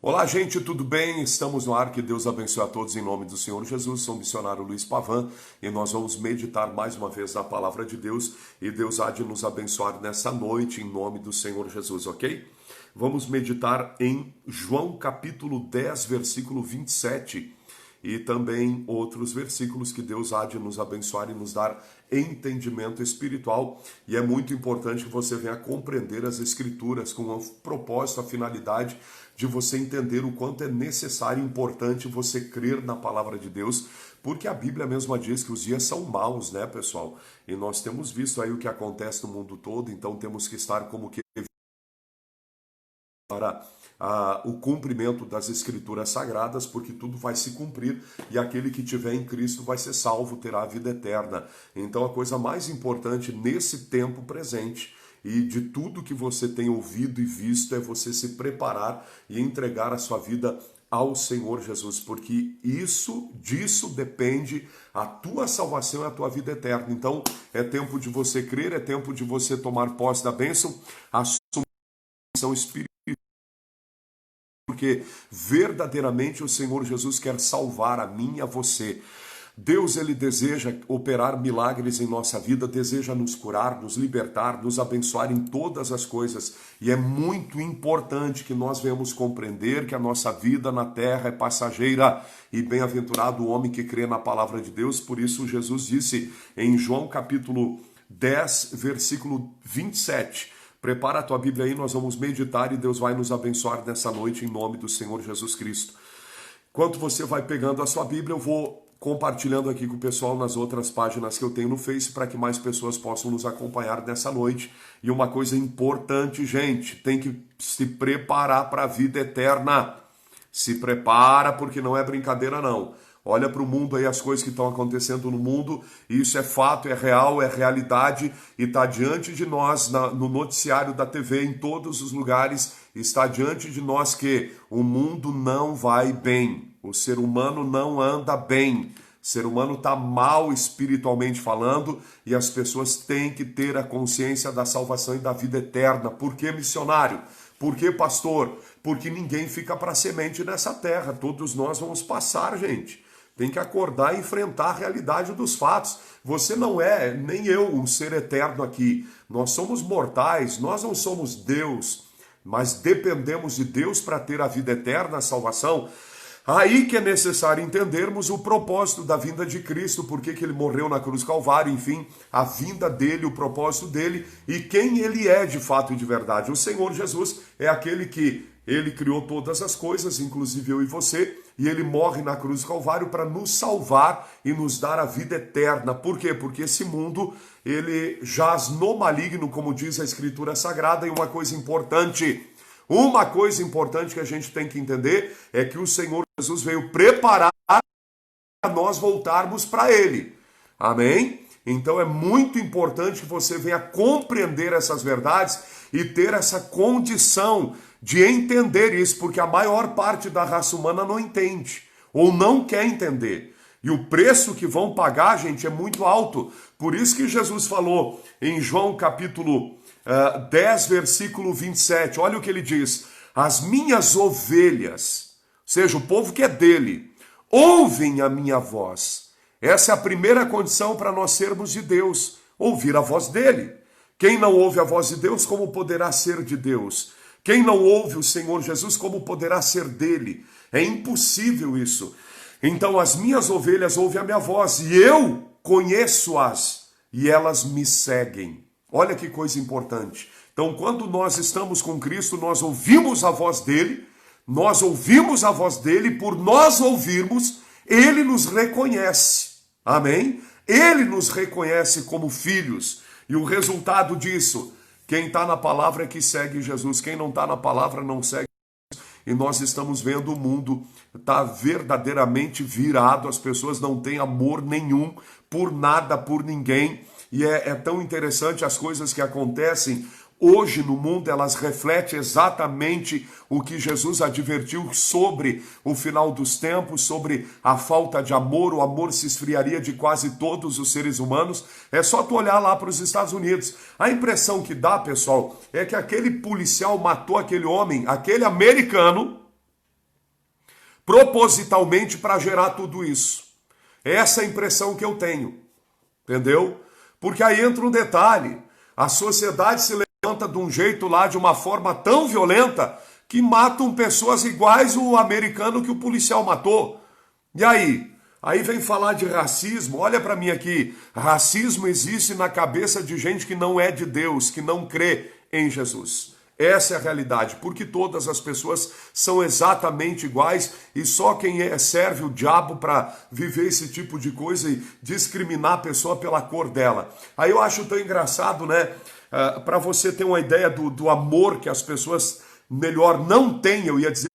Olá, gente, tudo bem? Estamos no ar, que Deus abençoe a todos em nome do Senhor Jesus. Sou o missionário Luiz Pavan e nós vamos meditar mais uma vez na palavra de Deus e Deus há de nos abençoar nessa noite em nome do Senhor Jesus, ok? Vamos meditar em João capítulo 10, versículo 27 e também outros versículos que Deus há de nos abençoar e nos dar entendimento espiritual. E é muito importante que você venha compreender as Escrituras com o propósito, a finalidade de você entender o quanto é necessário e importante você crer na palavra de Deus, porque a Bíblia mesma diz que os dias são maus, né, pessoal? E nós temos visto aí o que acontece no mundo todo, então temos que estar como que para o cumprimento das Escrituras Sagradas, porque tudo vai se cumprir e aquele que tiver em Cristo vai ser salvo, terá a vida eterna. Então a coisa mais importante nesse tempo presente e de tudo que você tem ouvido e visto é você se preparar e entregar a sua vida ao Senhor Jesus, porque disso depende a tua salvação e a tua vida eterna. Então é tempo de você crer, é tempo de você tomar posse da bênção, assumir a missão espiritual, porque verdadeiramente o Senhor Jesus quer salvar a mim e a você. Deus, ele deseja operar milagres em nossa vida, deseja nos curar, nos libertar, nos abençoar em todas as coisas. E é muito importante que nós venhamos compreender que a nossa vida na terra é passageira e bem-aventurado o homem que crê na palavra de Deus. Por isso Jesus disse em João capítulo 10, versículo 27, prepara a tua Bíblia aí, nós vamos meditar e Deus vai nos abençoar nessa noite em nome do Senhor Jesus Cristo. Enquanto você vai pegando a sua Bíblia, eu vou compartilhando aqui com o pessoal nas outras páginas que eu tenho no Face para que mais pessoas possam nos acompanhar nessa noite. E uma coisa importante, gente, tem que se preparar para a vida eterna. Se prepara, porque não é brincadeira não. Olha para o mundo aí, as coisas que estão acontecendo no mundo, e isso é fato, é real, é realidade, e está diante de nós, no noticiário da TV, em todos os lugares, está diante de nós que o mundo não vai bem, o ser humano não anda bem, o ser humano está mal espiritualmente falando, e as pessoas têm que ter a consciência da salvação e da vida eterna. Por que, missionário? Por que, pastor? Porque ninguém fica para semente nessa terra, todos nós vamos passar, gente. Tem que acordar e enfrentar a realidade dos fatos. Você não é, nem eu, um ser eterno aqui. Nós somos mortais, nós não somos Deus, mas dependemos de Deus para ter a vida eterna, a salvação. Aí que é necessário entendermos o propósito da vinda de Cristo, por que ele morreu na cruz Calvário, enfim, a vinda dele, o propósito dele e quem ele é de fato e de verdade. O Senhor Jesus é aquele que ele criou todas as coisas, inclusive eu e você, e ele morre na cruz do Calvário para nos salvar e nos dar a vida eterna. Por quê? Porque esse mundo, ele jaz no maligno, como diz a Escritura Sagrada, e uma coisa importante que a gente tem que entender é que o Senhor Jesus veio preparar para nós voltarmos para ele. Amém? Então é muito importante que você venha compreender essas verdades e ter essa condição de entender isso, porque a maior parte da raça humana não entende ou não quer entender. E o preço que vão pagar, gente, é muito alto. Por isso que Jesus falou em João capítulo 10, versículo 27. Olha o que ele diz: as minhas ovelhas, ou seja, o povo que é dele, ouvem a minha voz. Essa é a primeira condição para nós sermos de Deus, ouvir a voz dele. Quem não ouve a voz de Deus, como poderá ser de Deus? Quem não ouve o Senhor Jesus, como poderá ser dele? É impossível isso. Então as minhas ovelhas ouvem a minha voz e eu conheço-as e elas me seguem. Olha que coisa importante. Então quando nós estamos com Cristo, nós ouvimos a voz dele, por nós ouvirmos, ele nos reconhece. Amém? Ele nos reconhece como filhos. E o resultado disso, quem está na palavra é que segue Jesus. Quem não está na palavra não segue. E nós estamos vendo o mundo está verdadeiramente virado. As pessoas não têm amor nenhum por nada, por ninguém. E é tão interessante as coisas que acontecem hoje no mundo, elas refletem exatamente o que Jesus advertiu sobre o final dos tempos, sobre a falta de amor. O amor se esfriaria de quase todos os seres humanos. É só tu olhar lá para os Estados Unidos. A impressão que dá, pessoal, é que aquele policial matou aquele homem, aquele americano, propositalmente para gerar tudo isso. Essa é a impressão que eu tenho, entendeu? Porque aí entra um detalhe, a sociedade se levanta de um jeito lá, de uma forma tão violenta, que matam pessoas iguais o americano que o policial matou. E aí? Aí vem falar de racismo, olha para mim aqui, racismo existe na cabeça de gente que não é de Deus, que não crê em Jesus. Essa é a realidade, porque todas as pessoas são exatamente iguais e só quem serve o diabo para viver esse tipo de coisa e discriminar a pessoa pela cor dela. Aí eu acho tão engraçado, né? Para você ter uma ideia do amor que as pessoas melhor não têm, eu ia dizer,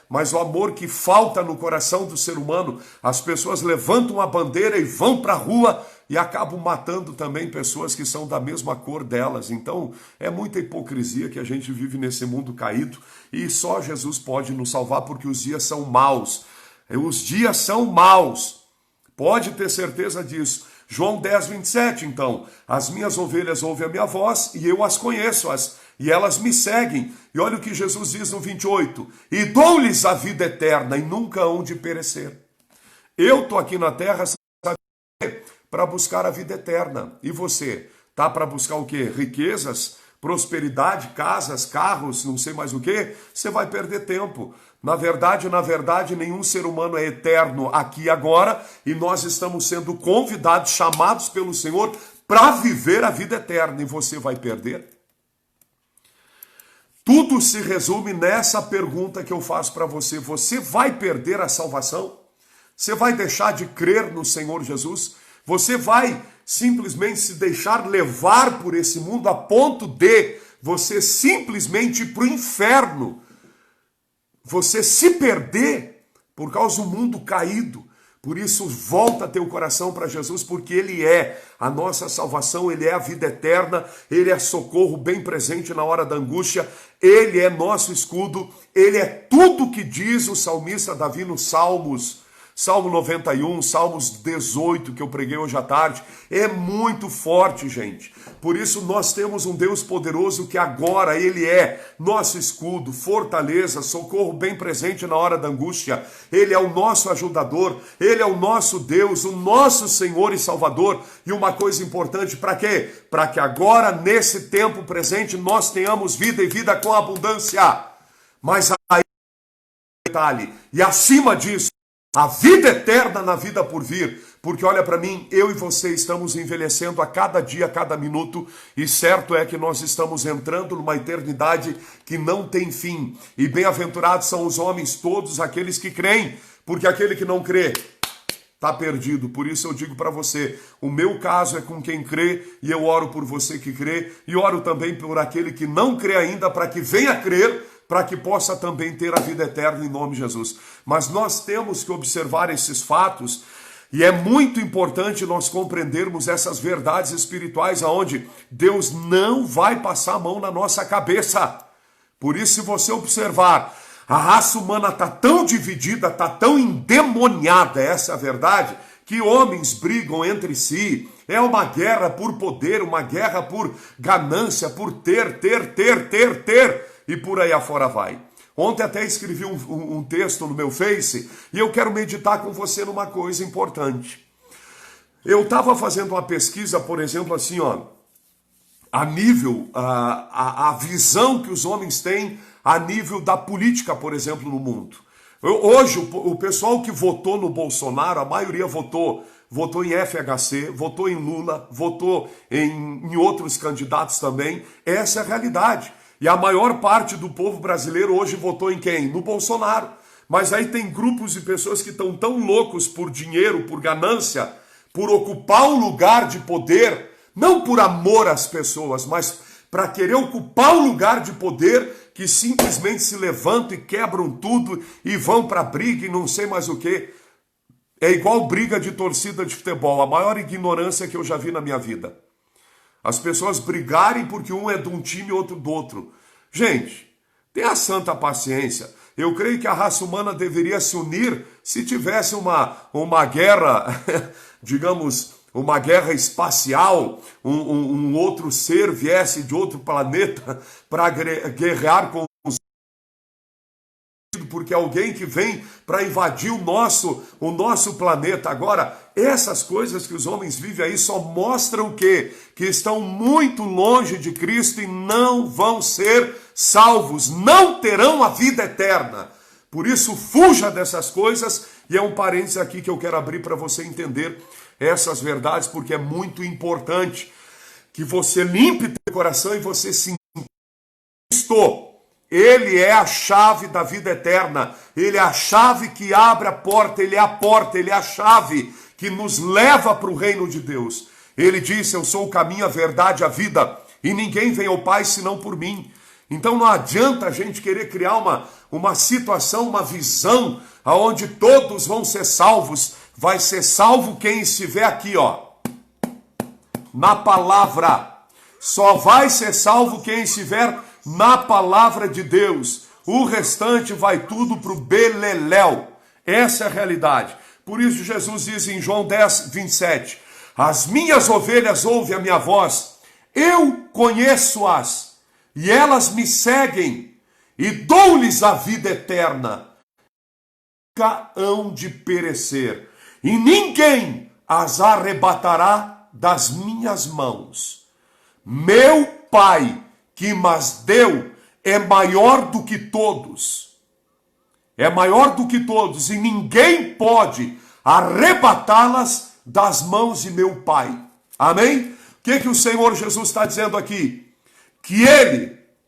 mas o amor que falta no coração do ser humano, as pessoas levantam a bandeira e vão para a rua e acabam matando também pessoas que são da mesma cor delas. Então é muita hipocrisia que a gente vive nesse mundo caído e só Jesus pode nos salvar porque os dias são maus. Os dias são maus, pode ter certeza disso. João 10, 27, então, as minhas ovelhas ouvem a minha voz e eu as conheço, e elas me seguem. E olha o que Jesus diz no 28, e dou-lhes a vida eterna e nunca hão de perecer. Eu estou aqui na terra para buscar a vida eterna. E você? Tá para buscar o quê? Riquezas, prosperidade, casas, carros, não sei mais o quê? Você vai perder tempo. Na verdade, nenhum ser humano é eterno aqui e agora, e nós estamos sendo convidados, chamados pelo Senhor para viver a vida eterna, e você vai perder? Tudo se resume nessa pergunta que eu faço para você. Você vai perder a salvação? Você vai deixar de crer no Senhor Jesus? Você vai simplesmente se deixar levar por esse mundo a ponto de você simplesmente ir para o inferno? Você se perder por causa do mundo caído? Por isso, volta teu coração para Jesus, porque Ele é a nossa salvação, Ele é a vida eterna, Ele é socorro bem presente na hora da angústia, Ele é nosso escudo, Ele é tudo que diz o salmista Davi nos Salmos. Salmo 91, Salmos 18, que eu preguei hoje à tarde, é muito forte, gente. Por isso nós temos um Deus poderoso que agora Ele é nosso escudo, fortaleza, socorro bem presente na hora da angústia. Ele é o nosso ajudador, Ele é o nosso Deus, o nosso Senhor e Salvador. E uma coisa importante, para quê? Para que agora, nesse tempo presente, nós tenhamos vida e vida com abundância. Mas aí, detalhe, e acima disso, a vida eterna na vida por vir, porque olha para mim, eu e você estamos envelhecendo a cada dia, a cada minuto, e certo é que nós estamos entrando numa eternidade que não tem fim, e bem-aventurados são os homens todos aqueles que creem, porque aquele que não crê está perdido. Por isso eu digo para você, o meu caso é com quem crê, e eu oro por você que crê, e oro também por aquele que não crê ainda, para que venha crer, para que possa também ter a vida eterna em nome de Jesus. Mas nós temos que observar esses fatos, e é muito importante nós compreendermos essas verdades espirituais, aonde Deus não vai passar a mão na nossa cabeça. Por isso, se você observar, a raça humana está tão dividida, está tão endemoniada, essa é a verdade, que homens brigam entre si. É uma guerra por poder, uma guerra por ganância, por ter, e por aí afora vai. Ontem até escrevi um texto no meu Face e eu quero meditar com você numa coisa importante. Eu estava fazendo uma pesquisa, por exemplo, assim, ó, a nível, a visão que os homens têm a nível da política, por exemplo, no mundo. Hoje, o pessoal que votou no Bolsonaro, a maioria votou em FHC, votou em Lula, votou em outros candidatos também. Essa é a realidade. E a maior parte do povo brasileiro hoje votou em quem? No Bolsonaro. Mas aí tem grupos de pessoas que estão tão loucos por dinheiro, por ganância, por ocupar um lugar de poder, não por amor às pessoas, mas para querer ocupar um lugar de poder, que simplesmente se levantam e quebram tudo e vão para briga e não sei mais o que. É igual briga de torcida de futebol, a maior ignorância que eu já vi na minha vida. As pessoas brigarem porque um é de um time e outro do outro. Gente, tenha santa paciência. Eu creio que a raça humana deveria se unir se tivesse uma guerra, digamos, uma guerra espacial, um outro ser viesse de outro planeta para guerrear com os porque alguém que vem para invadir o nosso planeta. Agora, essas coisas que os homens vivem aí só mostram o quê? Que estão muito longe de Cristo e não vão ser salvos, não terão a vida eterna. Por isso, fuja dessas coisas, e é um parênteses aqui que eu quero abrir para você entender essas verdades, porque é muito importante que você limpe teu coração e você se Cristo. Ele é a chave da vida eterna, ele é a chave que abre a porta, ele é a chave que nos leva para o reino de Deus. Ele disse: eu sou o caminho, a verdade, a vida, e ninguém vem ao Pai senão por mim. Então não adianta a gente querer criar uma situação, uma visão, onde todos vão ser salvos. Vai ser salvo quem estiver aqui, ó, na palavra. Só vai ser salvo quem estiver na palavra de Deus. O restante vai tudo para o beleléu. Essa é a realidade. Por isso Jesus diz em João 10, 27, as minhas ovelhas ouvem a minha voz, eu conheço-as, e elas me seguem, e dou-lhes a vida eterna. Nunca hão de perecer, e ninguém as arrebatará das minhas mãos. Meu Pai, que mas deu, é maior do que todos. É maior do que todos, e ninguém pode arrebatá-las das mãos de meu Pai. Amém? O que o Senhor Jesus está dizendo aqui? Que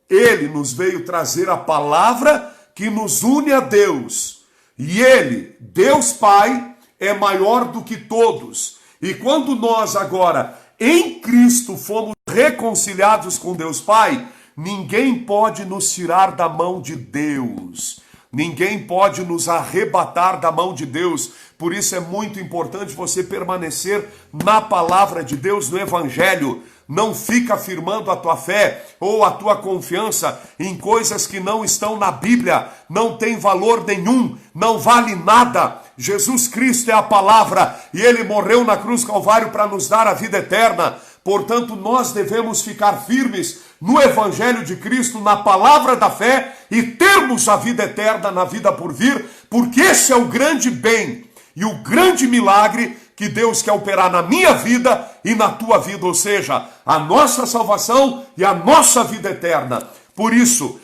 Ele nos veio trazer a palavra que nos une a Deus. E Ele, Deus Pai, é maior do que todos. E quando nós agora, em Cristo, fomos reconciliados com Deus Pai, ninguém pode nos tirar da mão de Deus. Ninguém pode nos arrebatar da mão de Deus. Por isso é muito importante você permanecer na palavra de Deus, no Evangelho. Não fica afirmando a tua fé ou a tua confiança em coisas que não estão na Bíblia. Não tem valor nenhum, não vale nada. Jesus Cristo é a palavra e Ele morreu na cruz Calvário para nos dar a vida eterna. Portanto, nós devemos ficar firmes no Evangelho de Cristo, na palavra da fé e termos a vida eterna na vida por vir, porque esse é o grande bem e o grande milagre que Deus quer operar na minha vida e na tua vida, ou seja, a nossa salvação e a nossa vida eterna. Por isso,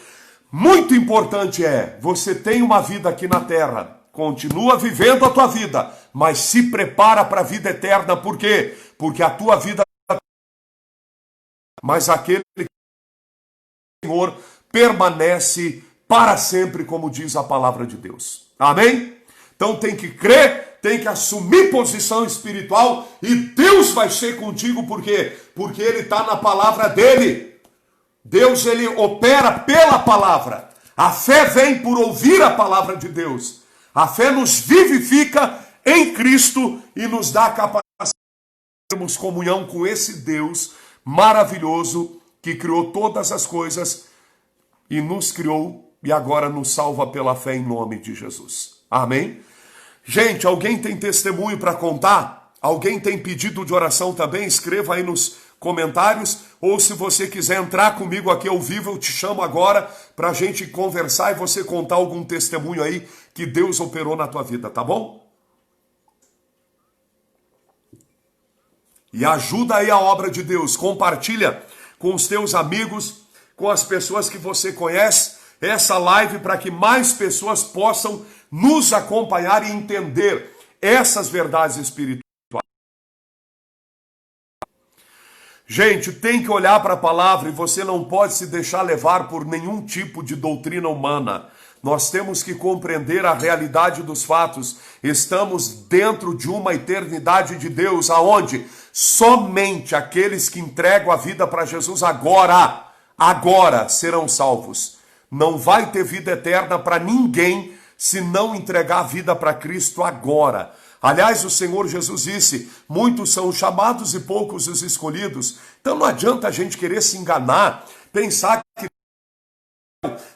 muito importante é, você tem uma vida aqui na terra, continua vivendo a tua vida, mas se prepara para a vida eterna. Por quê? Porque a tua vida, mas aquele Senhor permanece para sempre, como diz a palavra de Deus. Amém? Então tem que crer, tem que assumir posição espiritual e Deus vai ser contigo. Por quê? Porque Ele está na palavra dEle. Deus, Ele opera pela palavra. A fé vem por ouvir a palavra de Deus. A fé nos vivifica em Cristo e nos dá a capacidade de termos comunhão com esse Deus maravilhoso que criou todas as coisas e nos criou e agora nos salva pela fé em nome de Jesus. Amém? Gente, alguém tem testemunho para contar? Alguém tem pedido de oração também? Escreva aí nos comentários, ou se você quiser entrar comigo aqui ao vivo, eu te chamo agora para a gente conversar e você contar algum testemunho aí que Deus operou na tua vida, tá bom? E ajuda aí a obra de Deus, compartilha com os teus amigos, com as pessoas que você conhece, essa live para que mais pessoas possam nos acompanhar e entender essas verdades espirituais. Gente, tem que olhar para a palavra e você não pode se deixar levar por nenhum tipo de doutrina humana. Nós temos que compreender a realidade dos fatos. Estamos dentro de uma eternidade de Deus, aonde somente aqueles que entregam a vida para Jesus agora serão salvos. Não vai ter vida eterna para ninguém se não entregar a vida para Cristo agora. Aliás, o Senhor Jesus disse, muitos são os chamados e poucos os escolhidos. Então não adianta a gente querer se enganar, pensar que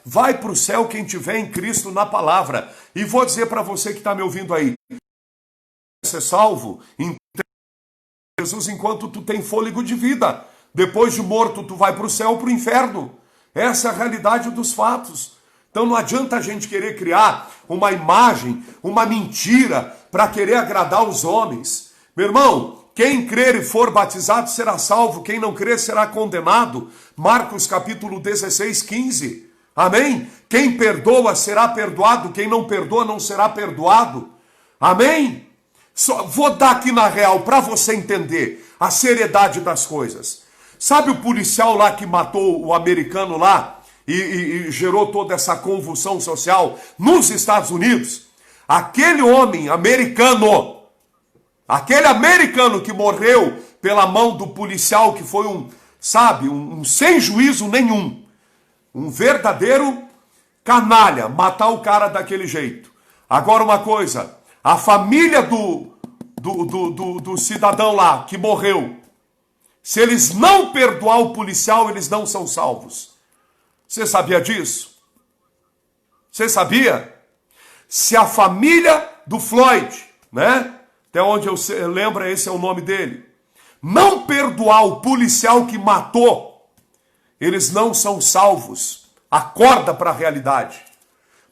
vai para o céu quem tiver em Cristo na palavra. E vou dizer para você que está me ouvindo aí, ser salvo em Jesus enquanto tu tem fôlego de vida. Depois de morto tu vai para o céu ou para o inferno. Essa é a realidade dos fatos. Então não adianta a gente querer criar uma imagem, uma mentira, para querer agradar os homens. Meu irmão, quem crer e for batizado será salvo, quem não crer será condenado. Marcos capítulo 16, 15. Amém? Quem perdoa será perdoado, quem não perdoa não será perdoado. Amém? Só vou dar aqui na real para você entender a seriedade das coisas. Sabe o policial lá que matou o americano lá e gerou toda essa convulsão social nos Estados Unidos? Aquele homem americano, aquele americano que morreu pela mão do policial que foi um sem juízo nenhum, um verdadeiro canalha, matar o cara daquele jeito. Agora uma coisa, a família do cidadão lá que morreu, se eles não perdoar o policial, eles não são salvos. Você sabia disso? Você sabia? Se a família do Floyd, né? Até onde eu lembro, esse é o nome dele. Não perdoar o policial que matou, eles não são salvos. Acorda para a realidade.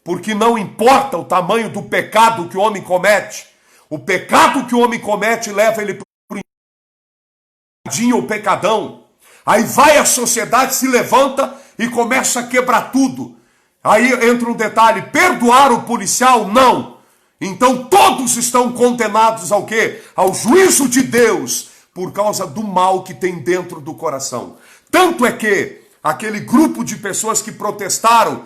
Porque não importa o tamanho do pecado que o homem comete. O pecado que o homem comete leva ele para o pecadão. Aí vai a sociedade, se levanta e começa a quebrar tudo. Aí entra um detalhe, perdoar o policial? Não. Então todos estão condenados ao quê? Ao juízo de Deus, por causa do mal que tem dentro do coração. Tanto é que aquele grupo de pessoas que protestaram,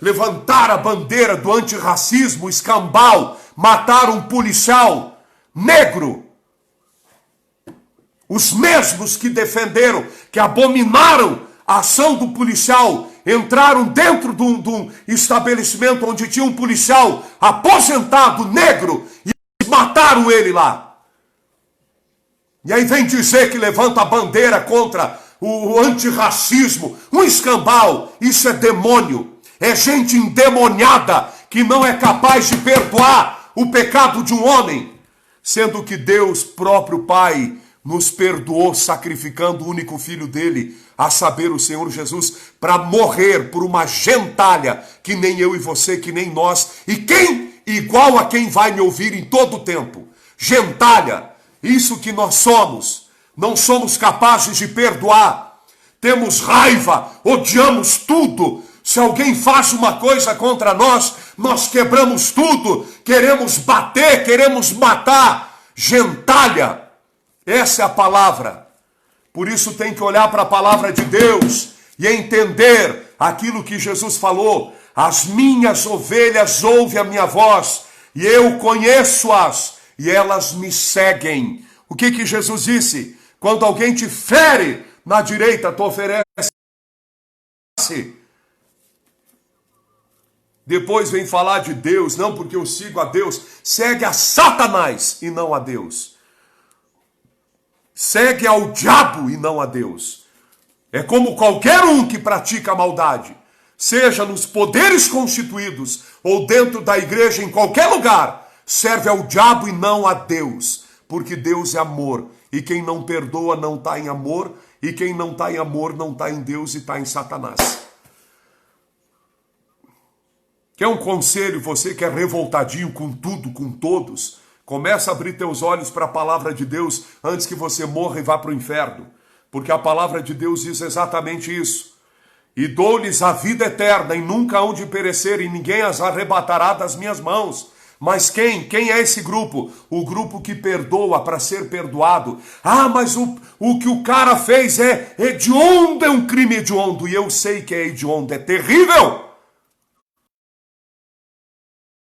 levantaram a bandeira do antirracismo, escambau, mataram um policial negro. Os mesmos que defenderam, que abominaram a ação do policial, entraram dentro de um estabelecimento onde tinha um policial aposentado negro e mataram ele lá. E aí vem dizer que levanta a bandeira contra o antirracismo, um escambau. Isso é demônio, é gente endemoniada que não é capaz de perdoar o pecado de um homem, sendo que Deus, próprio Pai, nos perdoou sacrificando o único filho dele, a saber, o Senhor Jesus, para morrer por uma gentalha que nem eu e você, que nem nós, e quem igual a quem vai me ouvir em todo o tempo. Gentalha, isso que nós somos. Não somos capazes de perdoar. Temos raiva, odiamos tudo. Se alguém faz uma coisa contra nós, nós quebramos tudo. Queremos bater, queremos matar. Gentalha. Essa é a palavra. Por isso tem que olhar para a palavra de Deus e entender aquilo que Jesus falou. As minhas ovelhas ouvem a minha voz e eu conheço-as e elas me seguem. O que Jesus disse? Quando alguém te fere na direita, tu oferece. Depois vem falar de Deus, não porque eu sigo a Deus, segue a Satanás e não a Deus. Segue ao diabo e não a Deus. É como qualquer um que pratica a maldade, seja nos poderes constituídos ou dentro da igreja, em qualquer lugar, serve ao diabo e não a Deus, porque Deus é amor, e quem não perdoa não está em amor, e quem não está em amor não está em Deus e está em Satanás. Quer um conselho, você que é revoltadinho com tudo, com todos? Começa a abrir teus olhos para a palavra de Deus antes que você morra e vá para o inferno. Porque a palavra de Deus diz exatamente isso. E dou-lhes a vida eterna e nunca hão de perecer e ninguém as arrebatará das minhas mãos. Mas quem? Quem é esse grupo? O grupo que perdoa para ser perdoado. Ah, mas o que o cara fez é hediondo, é um crime hediondo. E eu sei que é hediondo, é terrível.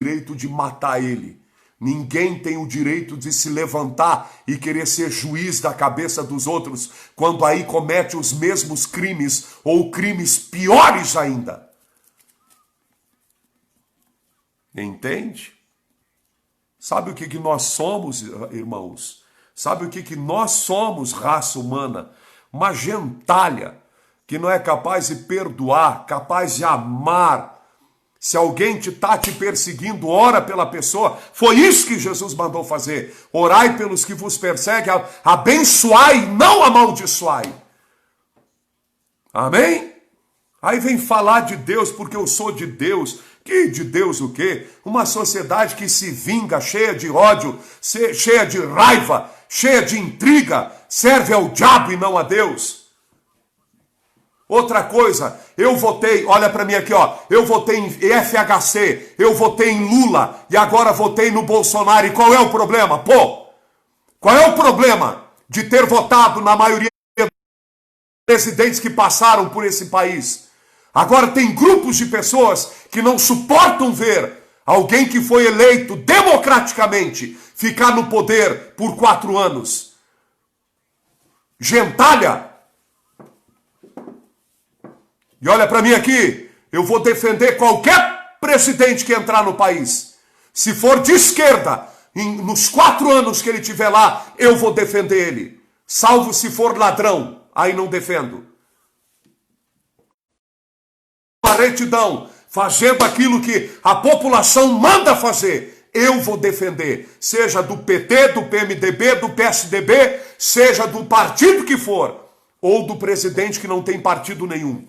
Direito de matar ele. Ninguém tem o direito de se levantar e querer ser juiz da cabeça dos outros, quando aí comete os mesmos crimes ou crimes piores ainda. Entende? Sabe o que nós somos, irmãos? Sabe o que nós somos, raça humana? Uma gentalha que não é capaz de perdoar, capaz de amar. Se alguém está te perseguindo, ora pela pessoa. Foi isso que Jesus mandou fazer. Orai pelos que vos perseguem, abençoai, não amaldiçoai. Amém? Aí vem falar de Deus porque eu sou de Deus. Que de Deus o quê? Uma sociedade que se vinga, cheia de ódio, cheia de raiva, cheia de intriga, serve ao diabo e não a Deus. Outra coisa, eu votei, olha para mim aqui, ó, eu votei em FHC, eu votei em Lula e agora votei no Bolsonaro. E qual é o problema? Pô, qual é o problema de ter votado na maioria dos presidentes que passaram por esse país? Agora tem grupos de pessoas que não suportam ver alguém que foi eleito democraticamente ficar no poder por 4 anos. Gentalha. E olha para mim aqui, eu vou defender qualquer presidente que entrar no país. Se for de esquerda, nos 4 anos que ele tiver lá, eu vou defender ele. Salvo se for ladrão, aí não defendo. Uma retidão, fazendo aquilo que a população manda fazer, eu vou defender. Seja do PT, do PMDB, do PSDB, seja do partido que for, ou do presidente que não tem partido nenhum.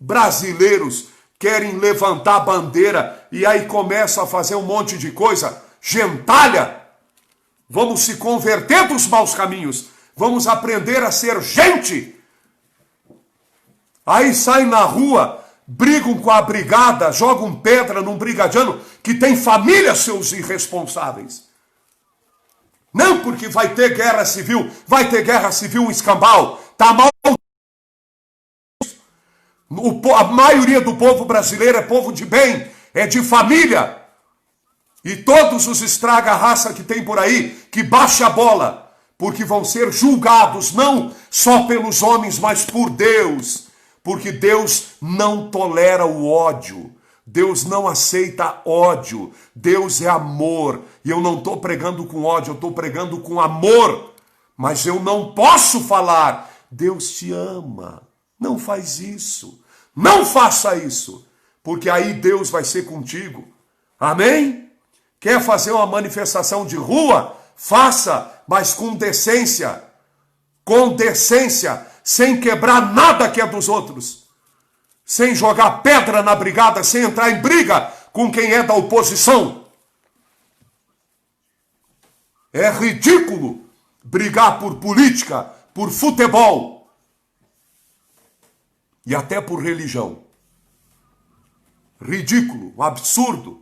Brasileiros querem levantar a bandeira e aí começam a fazer um monte de coisa. Gentalha! Vamos se converter dos maus caminhos. Vamos aprender a ser gente. Aí saem na rua, brigam com a brigada, jogam pedra num brigadiano que tem família, seus irresponsáveis. Não porque vai ter guerra civil um escambau. Tá mal. A maioria do povo brasileiro é povo de bem, é de família. E todos os estraga-raça que tem por aí, que baixe a bola, porque vão ser julgados não só pelos homens, mas por Deus. Porque Deus não tolera o ódio. Deus não aceita ódio. Deus é amor. E eu não estou pregando com ódio, eu estou pregando com amor. Mas eu não posso falar, Deus te ama. Não faz isso. Não faça isso. Porque aí Deus vai ser contigo. Amém? Quer fazer uma manifestação de rua? Faça, mas com decência. Com decência. Sem quebrar nada que é dos outros. Sem jogar pedra na brigada, sem entrar em briga com quem é da oposição. É ridículo brigar por política, por futebol e até por religião. Ridículo, um absurdo.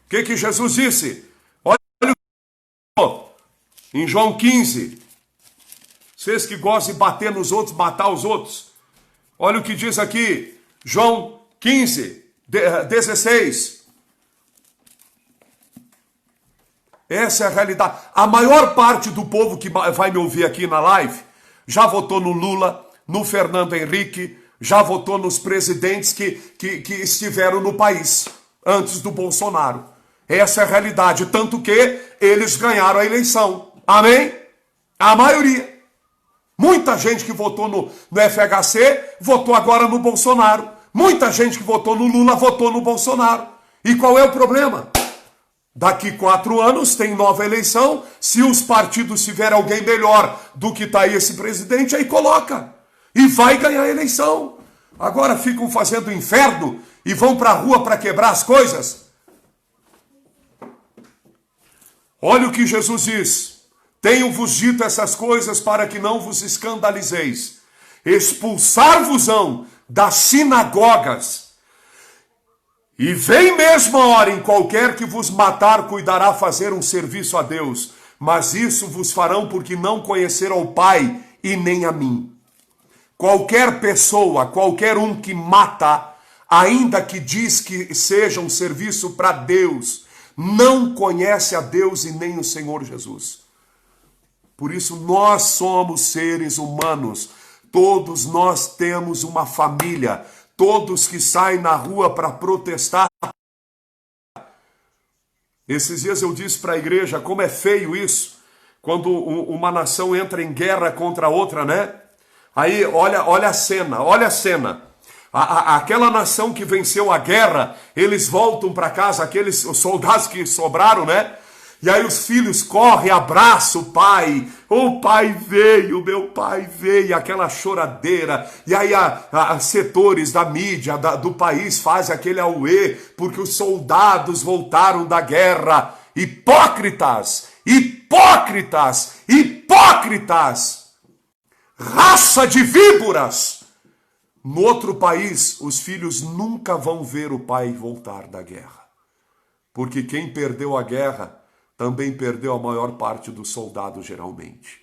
O que Jesus disse? Olha em João 15. Vocês que gostam de bater nos outros, matar os outros. Olha o que diz aqui, João 15, 16. Essa é a realidade. A maior parte do povo que vai me ouvir aqui na live já votou no Lula, no Fernando Henrique, já votou nos presidentes que estiveram no país antes do Bolsonaro. Essa é a realidade. Tanto que eles ganharam a eleição. Amém? A maioria. Muita gente que votou no FHC votou agora no Bolsonaro. Muita gente que votou no Lula votou no Bolsonaro. E qual é o problema? Daqui 4 anos tem nova eleição. Se os partidos tiverem alguém melhor do que está aí esse presidente, aí coloca. E vai ganhar a eleição. Agora ficam fazendo inferno e vão para a rua para quebrar as coisas. Olha o que Jesus diz. Tenho-vos dito essas coisas para que não vos escandalizeis. Expulsar-vos-ão das sinagogas. E vem mesmo a hora em qualquer que vos matar, cuidará fazer um serviço a Deus. Mas isso vos farão porque não conheceram ao Pai e nem a mim. Qualquer pessoa, qualquer um que mata, ainda que diz que seja um serviço para Deus, não conhece a Deus e nem o Senhor Jesus. Por isso nós somos seres humanos, todos nós temos uma família, todos que saem na rua para protestar. Esses dias eu disse para a igreja como é feio isso, quando uma nação entra em guerra contra a outra, né? Aí olha a cena, olha a cena. Aquela nação que venceu a guerra, eles voltam para casa, aqueles soldados que sobraram, né? E aí os filhos correm, abraçam o pai. O pai veio, meu pai veio, aquela choradeira. E aí setores da mídia do país fazem aquele auê, porque os soldados voltaram da guerra. Hipócritas, hipócritas, hipócritas, raça de víboras. No outro país, os filhos nunca vão ver o pai voltar da guerra. Porque quem perdeu a guerra também perdeu a maior parte dos soldados, geralmente.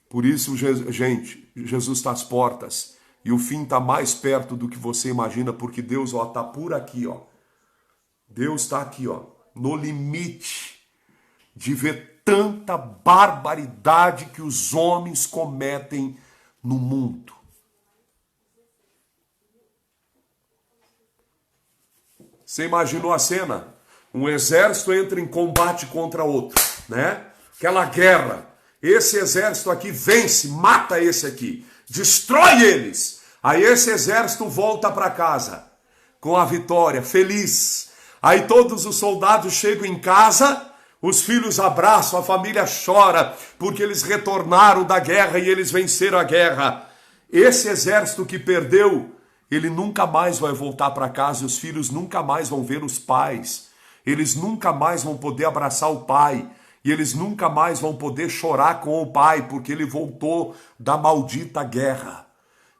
Por isso, gente, Jesus está às portas. E o fim está mais perto do que você imagina, porque Deus está por aqui. Deus está aqui, no limite de ver tanta barbaridade que os homens cometem no mundo. Você imaginou a cena? Um exército entra em combate contra outro, né? Aquela guerra. Esse exército aqui vence, mata esse aqui, destrói eles. Aí esse exército volta para casa com a vitória, feliz. Aí todos os soldados chegam em casa, os filhos abraçam, a família chora, porque eles retornaram da guerra e eles venceram a guerra. Esse exército que perdeu, ele nunca mais vai voltar para casa, e os filhos nunca mais vão ver os pais. Eles nunca mais vão poder abraçar o pai. E eles nunca mais vão poder chorar com o pai, porque ele voltou da maldita guerra.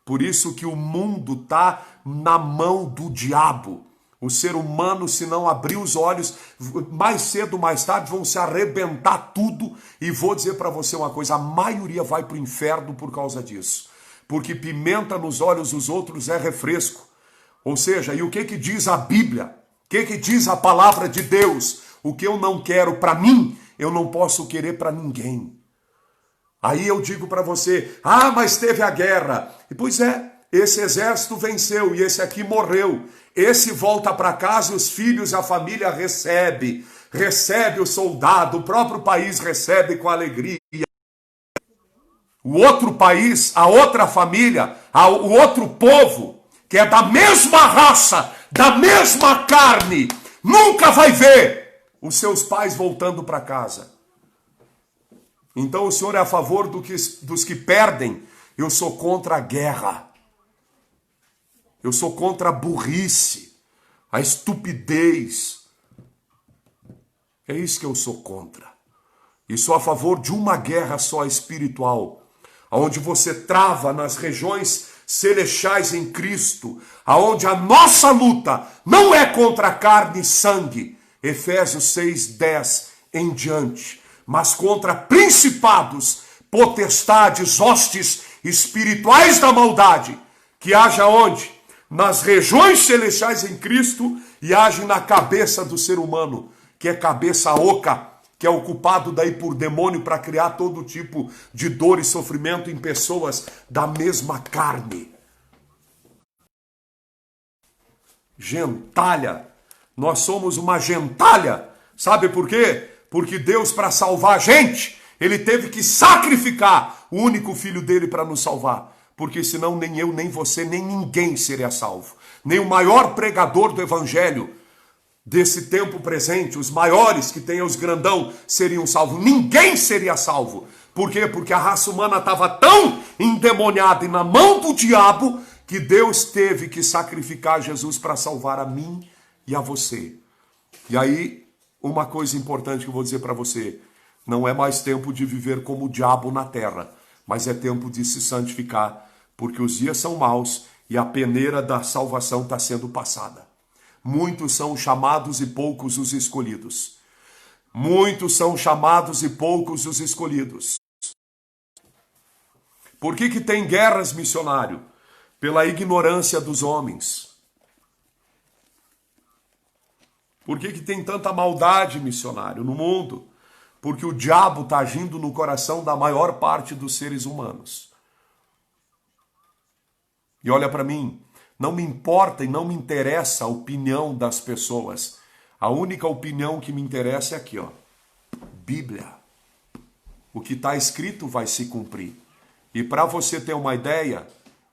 Por isso que o mundo está na mão do diabo. O ser humano, se não abrir os olhos, mais cedo ou mais tarde vão se arrebentar tudo. E vou dizer para você uma coisa, a maioria vai para o inferno por causa disso. Porque pimenta nos olhos dos outros é refresco. Ou seja, e o que diz a Bíblia? O que diz a palavra de Deus? O que eu não quero para mim, eu não posso querer para ninguém. Aí eu digo para você, mas teve a guerra. E pois é, esse exército venceu e esse aqui morreu. Esse volta para casa e os filhos, a família recebe o soldado, o próprio país recebe com alegria. O outro país, a outra família, o outro povo, que é da mesma raça, da mesma carne, nunca vai ver os seus pais voltando para casa. Então o Senhor é a favor dos que perdem. Eu sou contra a guerra. Eu sou contra a burrice, a estupidez. É isso que eu sou contra. E sou a favor de uma guerra só espiritual, onde você trava nas regiões celestiais em Cristo, aonde a nossa luta não é contra carne e sangue, Efésios 6:10 em diante, mas contra principados, potestades, hostes espirituais da maldade, que haja onde? Nas regiões celestiais em Cristo e age na cabeça do ser humano, que é cabeça oca, que é ocupado daí por demônio para criar todo tipo de dor e sofrimento em pessoas da mesma carne. Gentalha. Nós somos uma gentalha. Sabe por quê? Porque Deus, para salvar a gente, ele teve que sacrificar o único filho dele para nos salvar. Porque senão nem eu, nem você, nem ninguém seria salvo. Nem o maior pregador do evangelho desse tempo presente, os maiores que tem os grandão, seriam salvos. Ninguém seria salvo. Por quê? Porque a raça humana estava tão endemoniada e na mão do diabo que Deus teve que sacrificar Jesus para salvar a mim e a você. E aí, uma coisa importante que eu vou dizer para você, não é mais tempo de viver como o diabo na terra, mas é tempo de se santificar, porque os dias são maus e a peneira da salvação está sendo passada. Muitos são chamados e poucos os escolhidos. Muitos são chamados e poucos os escolhidos. Por que tem guerras, missionário? Pela ignorância dos homens. Por que tem tanta maldade, missionário, no mundo? Porque o diabo está agindo no coração da maior parte dos seres humanos. E olha para mim, não me importa e não me interessa a opinião das pessoas. A única opinião que me interessa é aqui, Bíblia. O que está escrito vai se cumprir. E para você ter uma ideia,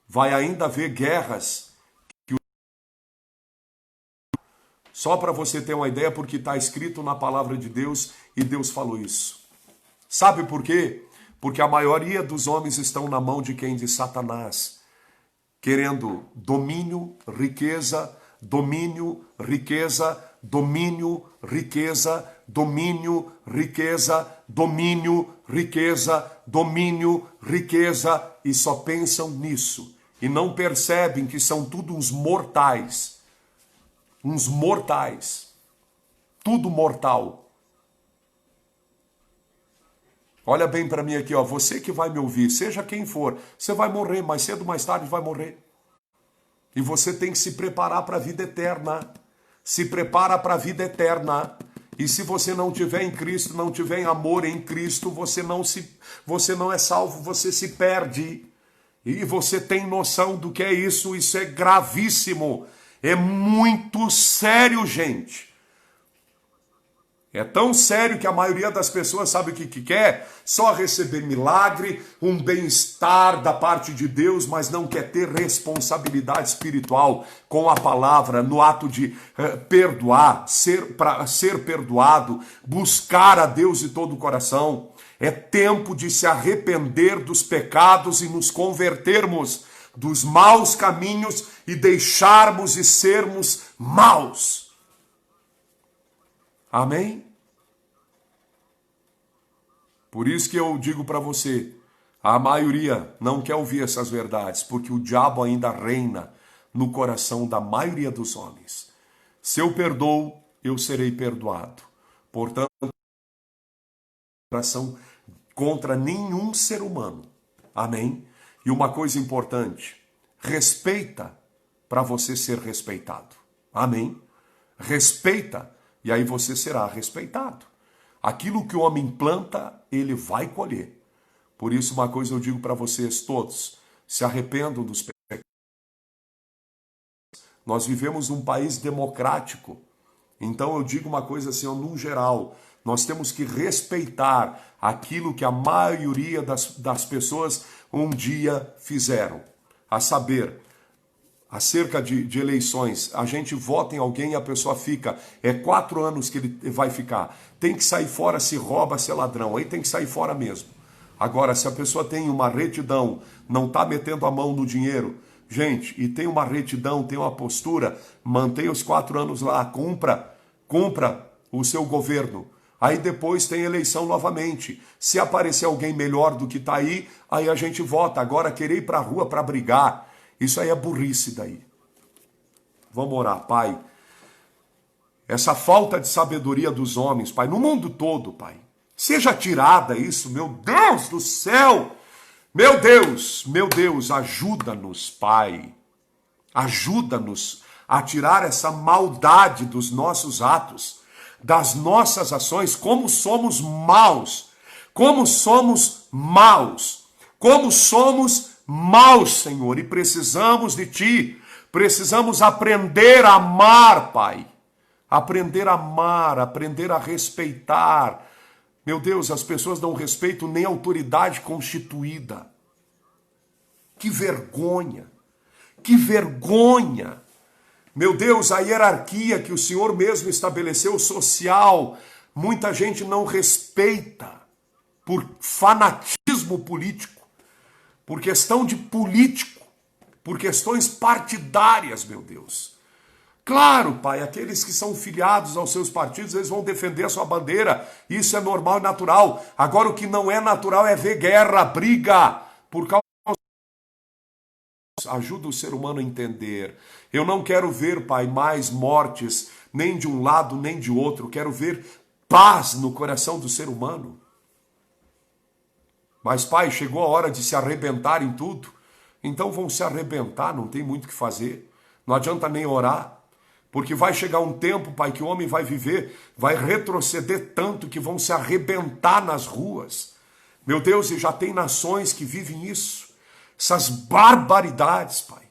vai ainda haver guerras Só para você ter uma ideia, porque está escrito na palavra de Deus e Deus falou isso. Sabe por quê? Porque a maioria dos homens estão na mão de quem? De Satanás. Querendo domínio, riqueza, domínio, riqueza, domínio, riqueza, domínio, riqueza, domínio, riqueza, domínio, riqueza, e só pensam nisso. E não percebem que são tudo uns mortais. Uns mortais. Tudo mortal. Olha bem para mim aqui, ó. Você que vai me ouvir, seja quem for, você vai morrer, mais cedo ou mais tarde vai morrer. E você tem que se preparar para a vida eterna. Se prepara para a vida eterna. E se você não tiver em Cristo, não tiver amor em Cristo, você não é salvo, você se perde. E você tem noção do que é isso? Isso é gravíssimo. É muito sério, gente. É tão sério que a maioria das pessoas sabe o que quer? Só receber milagre, um bem-estar da parte de Deus, mas não quer ter responsabilidade espiritual com a palavra, no ato de perdoar, para ser perdoado, buscar a Deus de todo o coração. É tempo de se arrepender dos pecados e nos convertermos dos maus caminhos e deixarmos de sermos maus. Amém? Por isso que eu digo para você, a maioria não quer ouvir essas verdades, porque o diabo ainda reina no coração da maioria dos homens. Se eu perdoo, eu serei perdoado. Portanto, coração contra nenhum ser humano. Amém? E uma coisa importante, respeita para você ser respeitado. Amém? Respeita, e aí você será respeitado. Aquilo que o homem planta, ele vai colher. Por isso, uma coisa eu digo para vocês todos, se arrependam dos pecados. Nós vivemos num país democrático. Então eu digo uma coisa assim, no geral, nós temos que respeitar aquilo que a maioria das pessoas um dia fizeram. A saber, acerca de eleições, a gente vota em alguém e a pessoa fica, 4 anos que ele vai ficar. Tem que sair fora se rouba, se é ladrão, aí tem que sair fora mesmo. Agora, se a pessoa tem uma retidão, não está metendo a mão no dinheiro, gente, e tem uma retidão, tem uma postura, mantenha os 4 anos lá, cumpra o seu governo. Aí depois tem eleição novamente. Se aparecer alguém melhor do que está aí a gente vota. Agora, querer ir para a rua para brigar, isso aí é burrice daí. Vamos orar, Pai. Essa falta de sabedoria dos homens, Pai, no mundo todo, Pai, seja tirada isso, meu Deus do céu. Meu Deus, ajuda-nos, Pai. Ajuda-nos a tirar essa maldade dos nossos atos, das nossas ações, como somos maus. Como somos maus. Como somos maus, Senhor, e precisamos de Ti, precisamos aprender a amar, Pai, aprender a amar, aprender a respeitar. Meu Deus, as pessoas não respeitam nem a autoridade constituída. Que vergonha, que vergonha. Meu Deus, a hierarquia que o Senhor mesmo estabeleceu, social, muita gente não respeita por fanatismo político. Por questão de político, por questões partidárias, meu Deus. Claro, Pai, aqueles que são filiados aos seus partidos, eles vão defender a sua bandeira, isso é normal e natural. Agora, o que não é natural é ver guerra, briga, por causa... Ajuda o ser humano a entender. Eu não quero ver, Pai, mais mortes, nem de um lado, nem de outro. Quero ver paz no coração do ser humano. Mas, Pai, chegou a hora de se arrebentar em tudo. Então vão se arrebentar, não tem muito o que fazer. Não adianta nem orar. Porque vai chegar um tempo, Pai, que o homem vai viver, vai retroceder tanto que vão se arrebentar nas ruas. Meu Deus, e já tem nações que vivem isso. Essas barbaridades, Pai.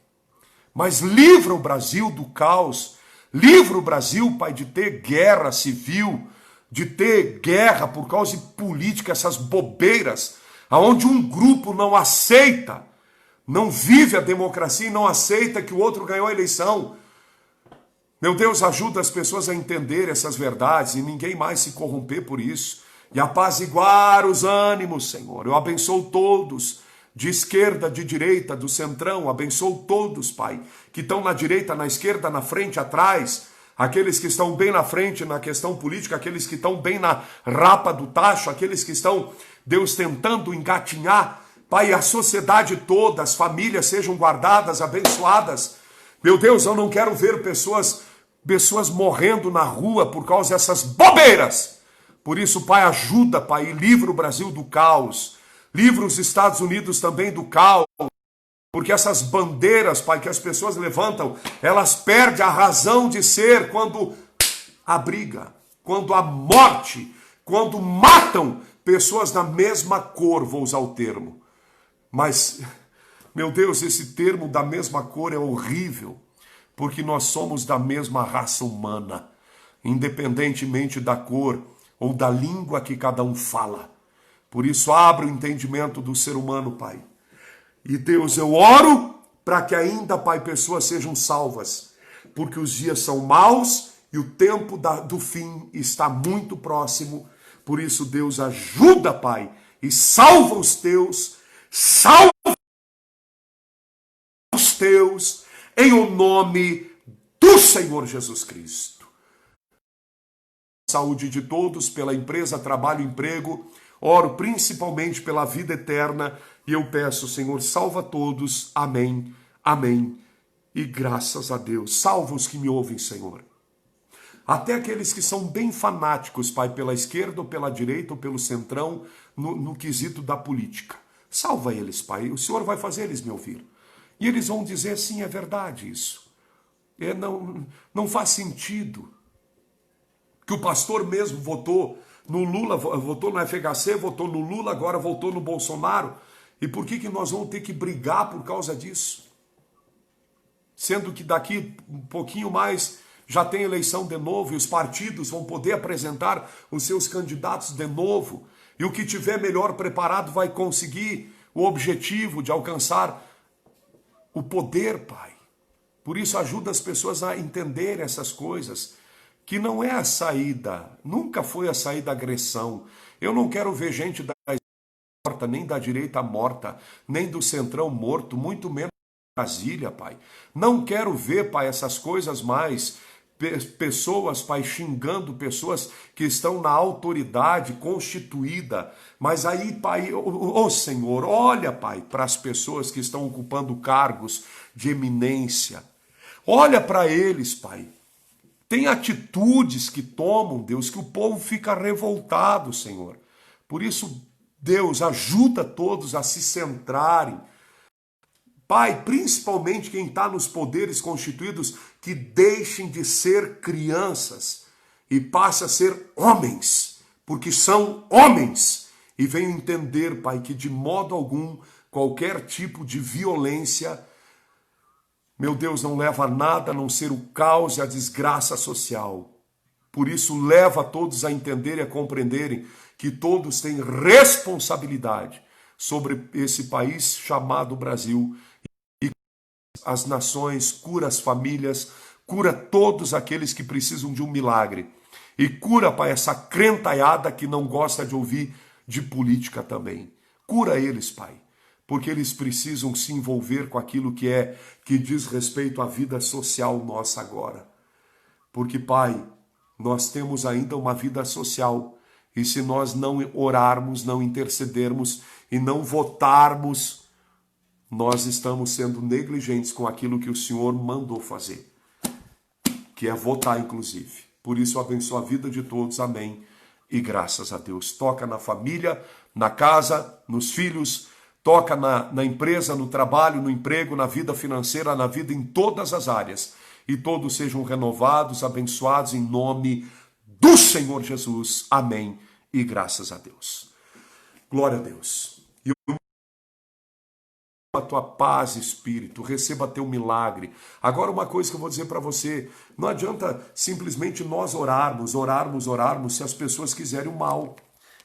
Mas livra o Brasil do caos. Livra o Brasil, Pai, de ter guerra civil, de ter guerra por causa de política, essas bobeiras, aonde um grupo não aceita, não vive a democracia e não aceita que o outro ganhou a eleição. Meu Deus, ajuda as pessoas a entender essas verdades e ninguém mais se corromper por isso. E apaziguar os ânimos, Senhor. Eu abençoo todos, de esquerda, de direita, do centrão. Abençoo todos, Pai, que estão na direita, na esquerda, na frente, atrás. Aqueles que estão bem na frente na questão política, aqueles que estão bem na rapa do tacho, aqueles que estão, Deus, tentando engatinhar. Pai, a sociedade toda, as famílias sejam guardadas, abençoadas. Meu Deus, eu não quero ver pessoas morrendo na rua por causa dessas bobeiras. Por isso, Pai, ajuda, Pai, e livra o Brasil do caos. Livra os Estados Unidos também do caos. Porque essas bandeiras, Pai, que as pessoas levantam, elas perdem a razão de ser quando a briga, quando a morte, quando matam pessoas da mesma cor, vou usar o termo. Mas, meu Deus, esse termo da mesma cor é horrível, porque nós somos da mesma raça humana, independentemente da cor ou da língua que cada um fala. Por isso, abre o entendimento do ser humano, Pai. E Deus, eu oro para que ainda, Pai, pessoas sejam salvas, porque os dias são maus e o tempo do fim está muito próximo. Por isso, Deus, ajuda, Pai, e salva os teus, em o nome do Senhor Jesus Cristo. Saúde de todos, pela empresa, trabalho, emprego. Oro principalmente pela vida eterna e eu peço, Senhor, salva todos. Amém, amém. E graças a Deus, salva os que me ouvem, Senhor. Até aqueles que são bem fanáticos, Pai, pela esquerda ou pela direita ou pelo centrão, no quesito da política. Salva eles, Pai. O Senhor vai fazer eles me ouvir. E eles vão dizer, sim, é verdade isso. Não faz sentido que o pastor mesmo votou no Lula, votou no FHC, votou no Lula, agora votou no Bolsonaro. E por que nós vamos ter que brigar por causa disso? Sendo que daqui um pouquinho mais já tem eleição de novo e os partidos vão poder apresentar os seus candidatos de novo. E o que tiver melhor preparado vai conseguir o objetivo de alcançar o poder, Pai. Por isso ajuda as pessoas a entenderem essas coisas, que não é a saída, nunca foi a saída da agressão. Eu não quero ver gente da esquerda morta, nem da direita morta, nem do centrão morto, muito menos Brasília, Pai. Não quero ver, Pai, essas coisas mais. Pessoas, Pai, xingando pessoas que estão na autoridade constituída. Mas aí, Pai, Senhor, olha, Pai, para as pessoas que estão ocupando cargos de eminência. Olha para eles, Pai. Tem atitudes que tomam, Deus, que o povo fica revoltado, Senhor. Por isso, Deus, ajuda todos a se centrarem. Pai, principalmente quem está nos poderes constituídos, que deixem de ser crianças e passem a ser homens, porque são homens. E venham entender, Pai, que de modo algum, qualquer tipo de violência, meu Deus, não leva a nada a não ser o caos e a desgraça social. Por isso, leva todos a entenderem e a compreenderem que todos têm responsabilidade sobre esse país chamado Brasil. As nações, cura as famílias, cura todos aqueles que precisam de um milagre. E cura, Pai, essa crentaiada que não gosta de ouvir de política também. Cura eles, Pai, porque eles precisam se envolver com aquilo que diz respeito à vida social nossa agora. Porque, Pai, nós temos ainda uma vida social. E se nós não orarmos, não intercedermos e não votarmos, nós estamos sendo negligentes com aquilo que o Senhor mandou fazer, que é votar, inclusive. Por isso, eu abençoo a vida de todos. Amém. E graças a Deus. Toca na família, na casa, nos filhos, toca na empresa, no trabalho, no emprego, na vida financeira, na vida em todas as áreas. E todos sejam renovados, abençoados em nome do Senhor Jesus. Amém. E graças a Deus. Glória a Deus. E a tua paz, Espírito, receba teu milagre. Agora uma coisa que eu vou dizer para você, não adianta simplesmente nós orarmos, se as pessoas quiserem o mal,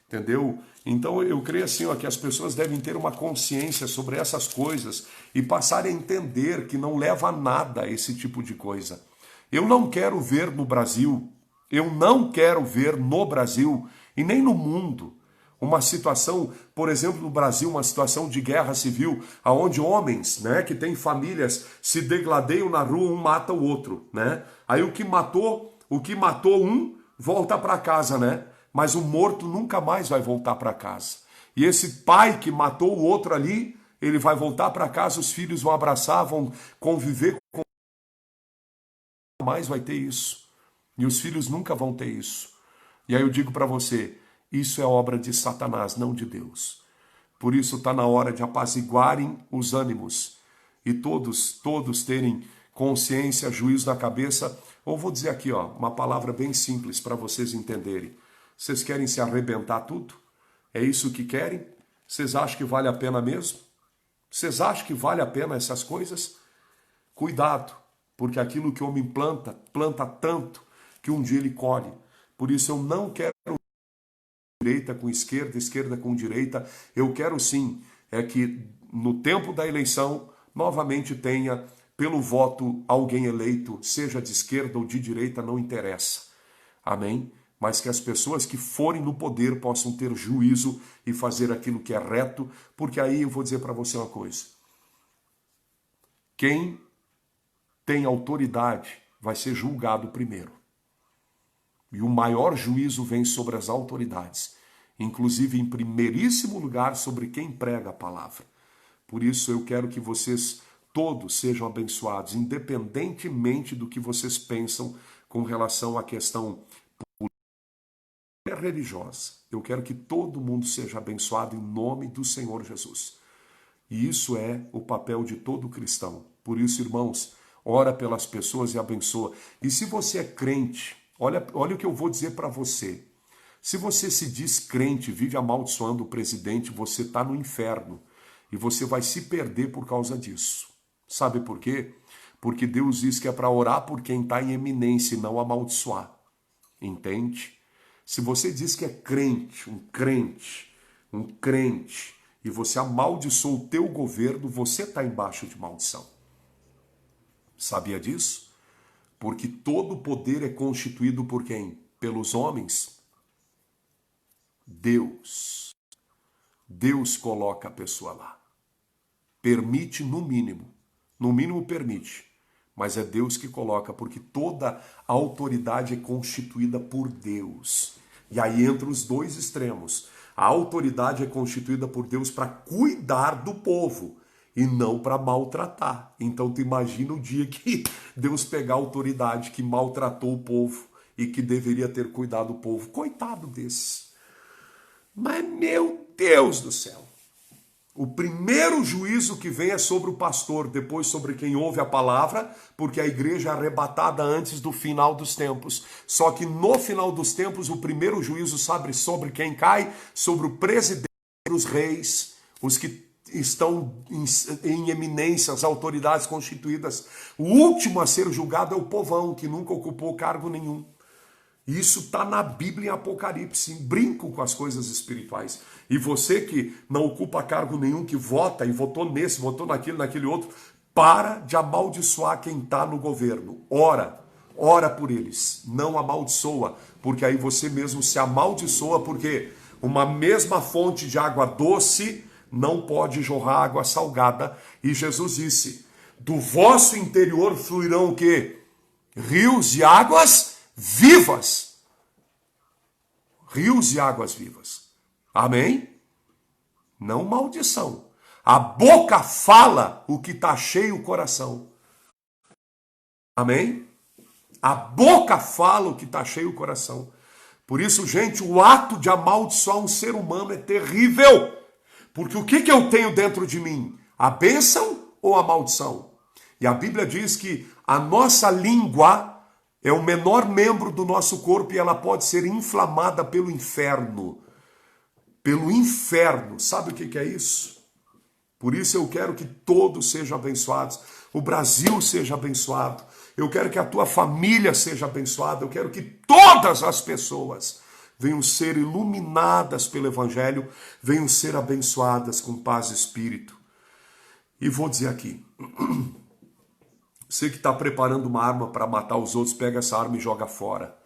entendeu? Então eu creio assim, ó, que as pessoas devem ter uma consciência sobre essas coisas e passarem a entender que não leva a nada esse tipo de coisa. Eu não quero ver no Brasil, eu não quero ver no Brasil e nem no mundo uma situação, por exemplo, no Brasil, uma situação de guerra civil, onde homens, né, que têm famílias, se degladeiam na rua, um mata o outro, né? Aí o que matou um, volta para casa, né? Mas o morto nunca mais vai voltar para casa. E esse pai que matou o outro ali, ele vai voltar para casa, os filhos vão abraçar, vão conviver com... mais vai ter isso. E os filhos nunca vão ter isso. E aí eu digo para você, isso é obra de Satanás, não de Deus. Por isso está na hora de apaziguarem os ânimos e todos terem consciência, juízo na cabeça. Ou vou dizer aqui, ó, uma palavra bem simples para vocês entenderem. Vocês querem se arrebentar tudo? É isso que querem? Vocês acham que vale a pena mesmo? Vocês acham que vale a pena essas coisas? Cuidado, porque aquilo que o homem planta, planta tanto que um dia ele colhe. Por isso eu não quero direita com esquerda, esquerda com direita. Eu quero sim é que no tempo da eleição novamente tenha pelo voto alguém eleito, seja de esquerda ou de direita, não interessa. Amém? Mas que as pessoas que forem no poder possam ter juízo e fazer aquilo que é reto, porque aí eu vou dizer para você uma coisa. Quem tem autoridade vai ser julgado primeiro. E o maior juízo vem sobre as autoridades, inclusive em primeiríssimo lugar sobre quem prega a palavra. Por isso eu quero que vocês todos sejam abençoados, independentemente do que vocês pensam com relação à questão religiosa. Eu quero que todo mundo seja abençoado em nome do Senhor Jesus. E isso é o papel de todo cristão. Por isso, irmãos, ora pelas pessoas e abençoa. E se você é crente, olha o que eu vou dizer para você. Se você se diz crente, vive amaldiçoando o presidente, você está no inferno. E você vai se perder por causa disso. Sabe por quê? Porque Deus diz que é para orar por quem está em eminência e não amaldiçoar. Entende? Se você diz que é crente, e você amaldiçoa o teu governo, você está embaixo de maldição. Sabia disso? Porque todo poder é constituído por quem? Pelos homens? Deus. Deus coloca a pessoa lá. Permite no mínimo permite, mas é Deus que coloca, porque toda a autoridade é constituída por Deus. E aí entra os dois extremos. A autoridade é constituída por Deus para cuidar do povo e não para maltratar. Então tu imagina o dia que Deus pegar a autoridade que maltratou o povo e que deveria ter cuidado do povo. Coitado desses. Mas meu Deus do céu. O primeiro juízo que vem é sobre o pastor, depois sobre quem ouve a palavra, porque a igreja é arrebatada antes do final dos tempos. Só que no final dos tempos, o primeiro juízo sabe sobre quem cai? Sobre o presidente, os reis, os que estão em eminência, as autoridades constituídas. O último a ser julgado é o povão, que nunca ocupou cargo nenhum. Isso está na Bíblia em Apocalipse. Brinco com as coisas espirituais. E você que não ocupa cargo nenhum, que vota e votou nesse, votou naquele outro, para de amaldiçoar quem está no governo. Ora por eles. Não amaldiçoa, porque aí você mesmo se amaldiçoa, porque uma mesma fonte de água doce não pode jorrar água salgada. E Jesus disse, do vosso interior fluirão o quê? Rios de águas vivas. Rios de águas vivas. Amém? Não maldição. A boca fala o que está cheio o coração. Amém? A boca fala o que está cheio o coração. Por isso, gente, o ato de amaldiçoar um ser humano é terrível. Porque o que eu tenho dentro de mim? A bênção ou a maldição? E a Bíblia diz que a nossa língua é o menor membro do nosso corpo e ela pode ser inflamada pelo inferno. Pelo inferno. Sabe o que é isso? Por isso eu quero que todos sejam abençoados. O Brasil seja abençoado. Eu quero que a tua família seja abençoada. Eu quero que todas as pessoas venham ser iluminadas pelo Evangelho, venham ser abençoadas com paz e espírito. E vou dizer aqui, Você que está preparando uma arma para matar os outros, pega essa arma e joga fora.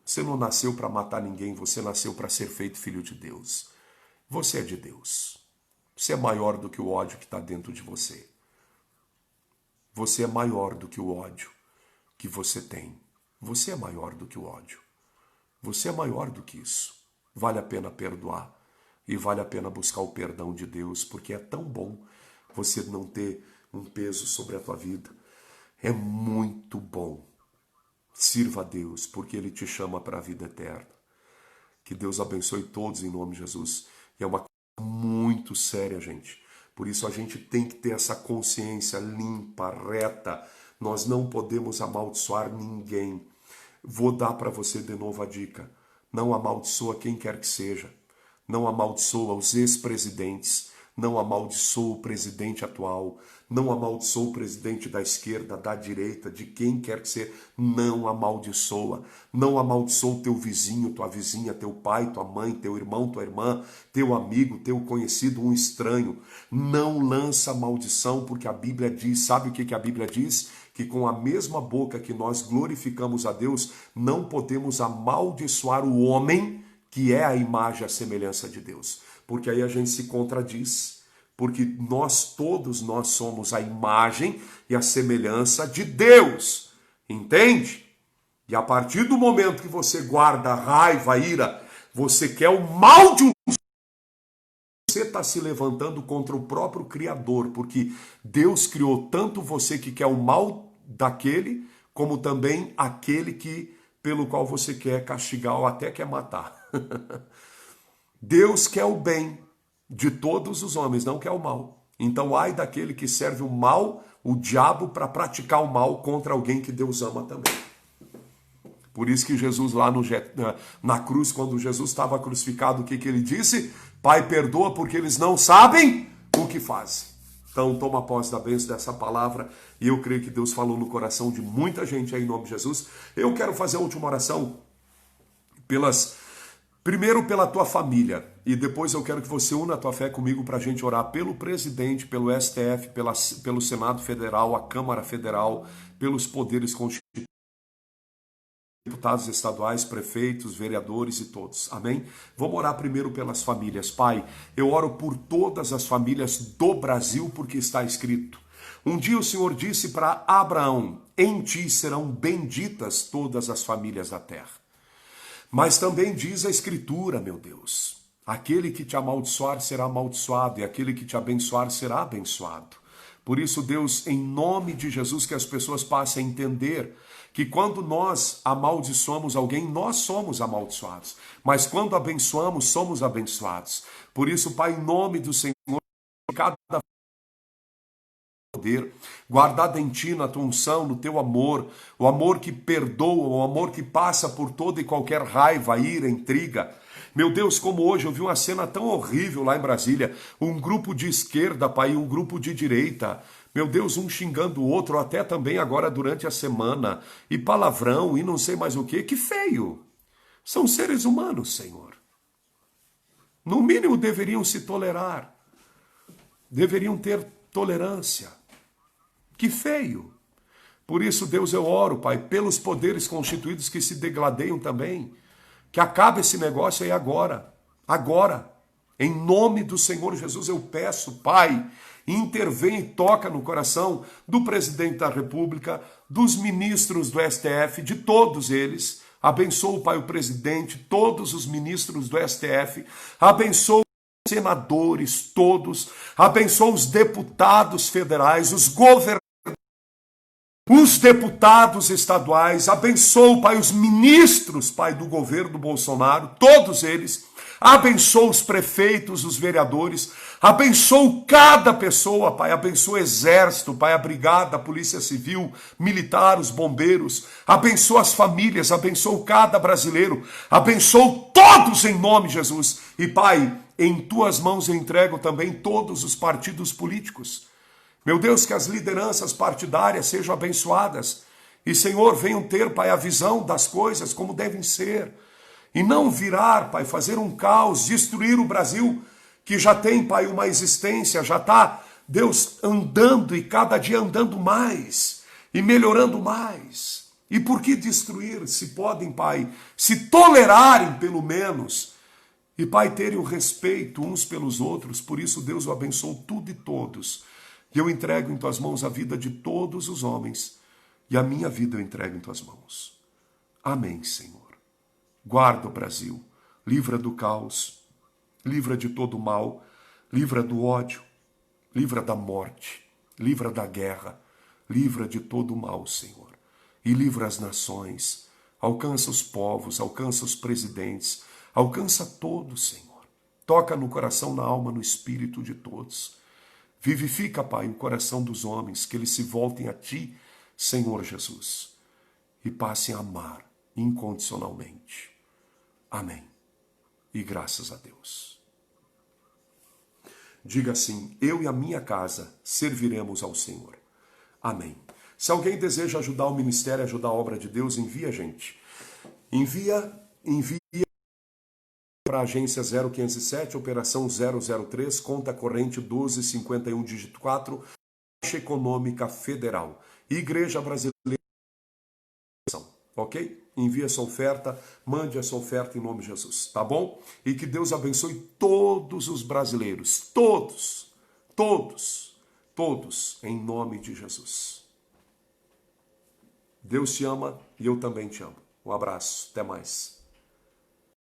Você não nasceu para matar ninguém, você nasceu para ser feito filho de Deus. Você é de Deus. Você é maior do que o ódio que está dentro de você. Você é maior do que o ódio que você tem. Você é maior do que o ódio. Você é maior do que isso. Vale a pena perdoar. E vale a pena buscar o perdão de Deus, porque é tão bom você não ter um peso sobre a tua vida. É muito bom. Sirva a Deus, porque Ele te chama para a vida eterna. Que Deus abençoe todos em nome de Jesus. E é uma coisa muito séria, gente. Por isso a gente tem que ter essa consciência limpa, reta. Nós não podemos amaldiçoar ninguém. Vou dar para você de novo a dica. Não amaldiçoa quem quer que seja. Não amaldiçoa os ex-presidentes. Não amaldiçoa o presidente atual. Não amaldiçoa o presidente da esquerda, da direita, de quem quer que seja. Não amaldiçoa. Não amaldiçoa o teu vizinho, tua vizinha, teu pai, tua mãe, teu irmão, tua irmã, teu amigo, teu conhecido, um estranho. Não lança maldição, porque a Bíblia diz, sabe o que a Bíblia diz? Que com a mesma boca que nós glorificamos a Deus, não podemos amaldiçoar o homem, que é a imagem e a semelhança de Deus. Porque aí a gente se contradiz, porque todos nós somos a imagem e a semelhança de Deus, entende? E a partir do momento que você guarda raiva, ira, você quer o mal de um, você está se levantando contra o próprio Criador, porque Deus criou tanto você que quer o mal daquele, como também aquele pelo qual você quer castigar ou até quer matar. Deus quer o bem de todos os homens, não quer o mal. Então, ai daquele que serve o mal, o diabo, para praticar o mal contra alguém que Deus ama também. Por isso que Jesus lá na cruz, quando Jesus estava crucificado, o que ele disse? Pai, perdoa porque eles não sabem o que fazem. Então, toma posse da bênção dessa palavra, e eu creio que Deus falou no coração de muita gente aí em nome de Jesus. Eu quero fazer a última oração primeiro pela tua família, e depois eu quero que você una a tua fé comigo para a gente orar pelo presidente, pelo STF, pelo Senado Federal, a Câmara Federal, pelos poderes constitucionais, deputados estaduais, prefeitos, vereadores e todos. Amém? Vamos orar primeiro pelas famílias. Pai, eu oro por todas as famílias do Brasil, porque está escrito. Um dia o Senhor disse para Abraão, em ti serão benditas todas as famílias da terra. Mas também diz a Escritura, meu Deus, aquele que te amaldiçoar será amaldiçoado e aquele que te abençoar será abençoado. Por isso, Deus, em nome de Jesus, que as pessoas passem a entender que quando nós amaldiçoamos alguém, nós somos amaldiçoados. Mas quando abençoamos, somos abençoados. Por isso, Pai, em nome do Senhor, cada poder, guardado em ti, na tua unção, no teu amor, o amor que perdoa, o amor que passa por toda e qualquer raiva, ira, intriga. Meu Deus, como hoje eu vi uma cena tão horrível lá em Brasília, um grupo de esquerda, Pai, e um grupo de direita, meu Deus, um xingando o outro, até também agora durante a semana, e palavrão, e não sei mais o que feio. São seres humanos, Senhor. No mínimo deveriam se tolerar, deveriam ter tolerância. Que feio. Por isso, Deus, eu oro, Pai, pelos poderes constituídos que se degladeiam também. Que acabe esse negócio aí agora. Agora. Em nome do Senhor Jesus, eu peço, Pai, intervém e toca no coração do presidente da República, dos ministros do STF, de todos eles. Abençoa, Pai, o presidente, todos os ministros do STF. Abençoa os senadores, todos. Abençoa os deputados federais, os governadores, os deputados estaduais, abençoa, Pai, os ministros, Pai, do governo Bolsonaro, todos eles, abençoa os prefeitos, os vereadores, abençoa cada pessoa, Pai, abençoa o exército, Pai, a brigada, a polícia civil, militar, os bombeiros, abençoa as famílias, abençoa cada brasileiro, abençoa todos em nome de Jesus. E, Pai, em tuas mãos eu entrego também todos os partidos políticos. Meu Deus, que as lideranças partidárias sejam abençoadas. E, Senhor, venham ter, Pai, a visão das coisas como devem ser. E não virar, Pai, fazer um caos, destruir o Brasil, que já tem, Pai, uma existência, já está, Deus, andando e cada dia andando mais. e melhorando mais. E por que destruir, se podem, Pai, se tolerarem pelo menos, e, Pai, terem o respeito uns pelos outros? Por isso, Deus, eu abençoo tudo e todos. E eu entrego em tuas mãos a vida de todos os homens, e a minha vida eu entrego em tuas mãos. Amém, Senhor. Guarda o Brasil, livra do caos, livra de todo o mal, livra do ódio, livra da morte, livra da guerra, livra de todo o mal, Senhor. E livra as nações, alcança os povos, alcança os presidentes, alcança todos, Senhor. Toca no coração, na alma, no espírito de todos. Vivifica, Pai, o coração dos homens, que eles se voltem a Ti, Senhor Jesus, e passem a amar incondicionalmente. Amém. E graças a Deus. Diga assim: eu e a minha casa serviremos ao Senhor. Amém. Se alguém deseja ajudar o ministério, ajudar a obra de Deus, envia, gente. Envia para a agência 0507, operação 003, conta corrente 1251, dígito 4, Caixa Econômica Federal. Igreja Brasileira. Ok? Envie essa oferta, mande essa oferta em nome de Jesus, tá bom? E que Deus abençoe todos os brasileiros, todos, em nome de Jesus. Deus te ama e eu também te amo. Um abraço, até mais.